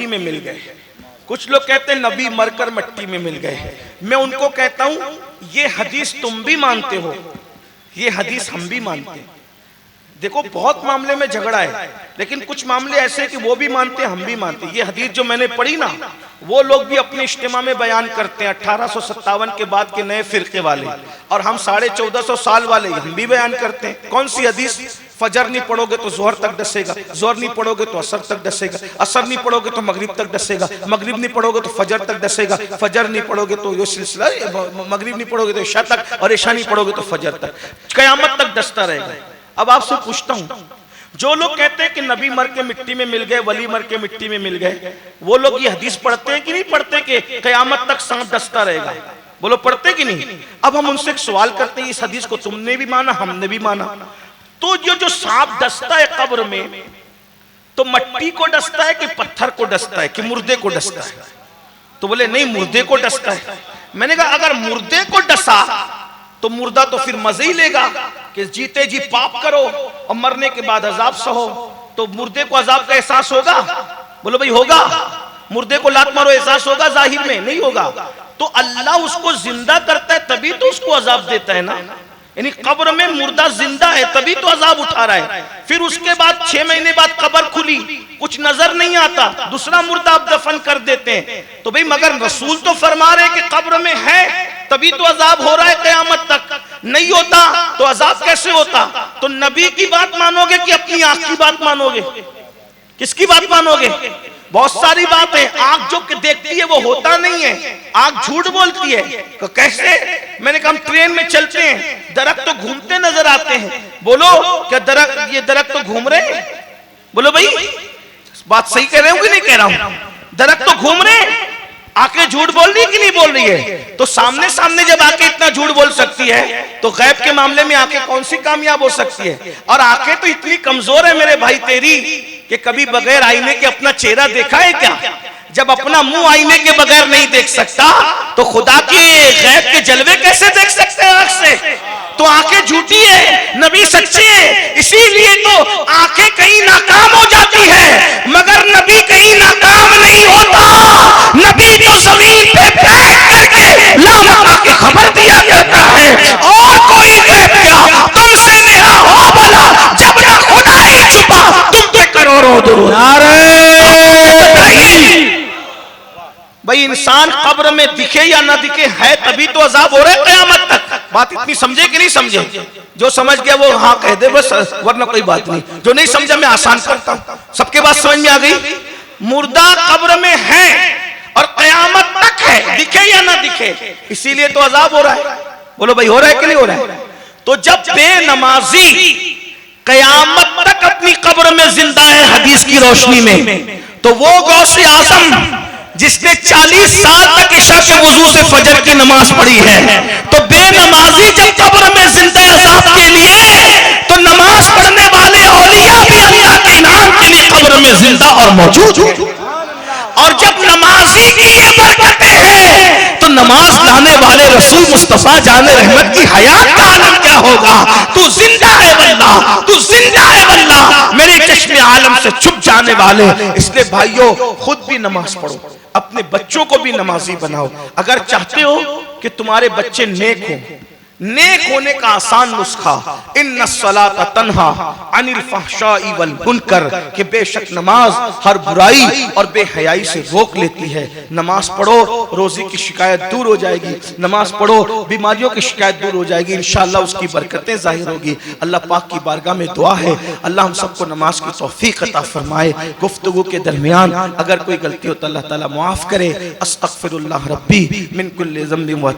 मट्टी में मिल गए। कुछ लोग कहते हैं नबी मरकर मट्टी में मिल गए। मैं उनको कहता हूं ये हदीस तुम भी मानते हो, ये हदीस हम भी मानते हैं। देखो बहुत मामले में झगड़ा है, लेकिन कुछ मामले ऐसे कि वो भी मानते हैं हम भी मानते हैं। ये हदीस जो मैंने पढ़ी ना, वो लोग भी अपने इज्तिमा में बयान करते हैं, 1857 के बाद के नए फिरके वाले, और हम 1450 साल वाले हम भी बयान करते हैं। कौन सी हदीस? फजर नहीं पढ़ोगे तो जोहर तक डसेगा, जोहर नहीं पढ़ोगे तो असर तक डसेगा, असर नहीं पढ़ोगे तो मगरिब तक डसेगा, मगरिब नहीं पढ़ोगे तो फजर तक डसेगा, फजर नहीं पढ़ोगे तो ये सिलसिला, मगरिब नहीं पढ़ोगे तो ईशा तक, और ईशा नहीं पढ़ोगे तो फजर तक, कयामत तक डसता रहेगा। अब आपसे पूछता हूं, जो लोग कहते हैं कि नबी मर के मिट्टी में मिल गए, वली मर के मिट्टी में मिल गए, वो लोग ये हदीस पढ़ते हैं कि नहीं पढ़ते कि कयामत तक सांप डसता रहेगा? बोलो पढ़ते कि नहीं? अब हम उनसे एक सवाल करते हैं, इस हदीस को तुमने भी माना, हमने भी माना, तो जो सांप डसता है कब्र में, तो मट्टी को डसता है कि पत्थर को डसता है कि मुर्दे को डसता है? तो बोले नहीं, मुर्दे को डसता है। मैंने कहा अगर मुर्दे को डसा तो मुर्दा तो फिर मजे ही लेगा कि जीते जी पाप करो और मरने के बाद अजाब सहो, तो मुर्दे को अजाब का एहसास होगा? बोलो भाई होगा? मुर्दे को लात मारो एहसास होगा? जाहिर में नहीं होगा। तो अल्लाह उसको जिंदा करता है तभी तो उसको अजाब देता है ना, यानी कब्र में मुर्दा जिंदा है तभी तो अजाब उठा रहा है। फिर उसके बाद 6 महीने बाद कब्र खुली, कुछ नजर नहीं आता, दूसरा मुर्दा आप दफन कर देते हैं। तो भाई मगर रसूल तो फरमा रहे हैं कि कब्र में है तभी तो अजाब हो रहा है, कयामत तक नहीं होता तो अजाब कैसे होता? तो नबी की बात मानोगे कि अपनी आंख की बात मानोगे? किसकी बात मानोगे? बहुत सारी बात है, आंख जो देखती है वो होता नहीं है, आंख झूठ बोलती है। तो कैसे? मैंने कहा हम ट्रेन में चलते हैं, दरख्त तो घूमते नजर आते हैं, बोलो क्या दरख्त, ये दरख्त तो घूम रहे हैं? बोलो भाई बात सही कह रहे हो कि नहीं कह रहा हूं? दरख्त तो घूम रहे हैं, आंखें झूठ बोल रही है कि नहीं बोल रही है? तो सामने सामने जब आंखें इतना झूठ बोल सकती है तो गैब के मामले में आंखें कौन सी कामयाब हो सकती है? और आंखें तो इतनी कमजोर है मेरे भाई तेरी कि कभी बगैर आईने के अपना चेहरा देखा है क्या? जब अपना मुंह आईने के बगैर नहीं देख सकता तो खुदा के गैब के जलवे कैसे देख सकते हैं आंख से? तो आंखें झूठी है, नबी सच्चे हैं, इसीलिए तो आंखें कहीं नाकाम हो जाती है मगर नबी कहीं नाकाम नहीं होता। नबी तो जमीन पे बैठ करके लामका की खबर दिया करता है, और कोई गैब क्या तुमसे मेरा हो भला, जब ना खुदा ही छुपा तुम पे करोड़ों दुरूद। भाई इंसान कब्र में दिखे या ना दिखे है तभी तो अजाब हो रहा है कयामत तक। बात इतनी समझे कि नहीं समझे? जो समझ गया वो हाँ कह दे बस, वरना कोई बात नहीं। जो नहीं समझा मैं आसान करता हूं। सबके बात समझ में आ गई? मुर्दा कब्र में है और कयामत तक है, दिखे या ना दिखे, इसीलिए तो अजाब हो रहा है। बोलो भाई हो रहा है कि नहीं हो रहा है? तो जब बेनमाजी कयामत तक अपनी कब्र में जिंदा है हदीस की रोशनी में, तो वो गौसे आजम जिसने 40 साल तक इशा के वजू से फजर की नमाज पढ़ी है, तो बेनमाजी जब कब्र में जिंदा अजाब के लिए, तो नमाज पढ़ने वाले औलिया भी अल्लाह के इनाम के लिए कब्र में जिंदा और मौजूद है। और जब नमाजी की ये बरकतें हैं तो नमाज लाने वाले रसूल मुस्तफा जाने रहमत की हयात का आलम क्या होगा? तू जिंदा है वल्लाह, तू जिंदा है वल्लाह, मेरे चश्मे आलम से छुप जाने वाले। इसलिए भाइयों खुद भी नमाज पढ़ो, अपने बच्चों को भी नमाजी बनाओ। अगर चाहते हो कि तुम्हारे बच्चे नेक हो, नेक होने का आसान नुस्खा इन्नस्सलाता तन्हा अनिल फहशाई वल मुनकर, कि बेशक नमाज हर बुराई और बेहयाई से रोक लेती है। नमाज पढ़ो, रोजी की शिकायत दूर हो जाएगी। नमाज पढ़ो, बीमारियों की शिकायत दूर हो जाएगी। इंशाअल्लाह उसकी बरकतें जाहिर होगी। अल्लाह पाक की बारगाह में दुआ है अल्लाह हम सबको नमाज की तौफीक अता फरमाए। गुफ्तगू के दरमियान अगर कोई गलती हो तो अल्लाह ताला माफ करे। अस्तगफिरुल्लाह रब्बी मिन कुल्लि ज़ंबिन व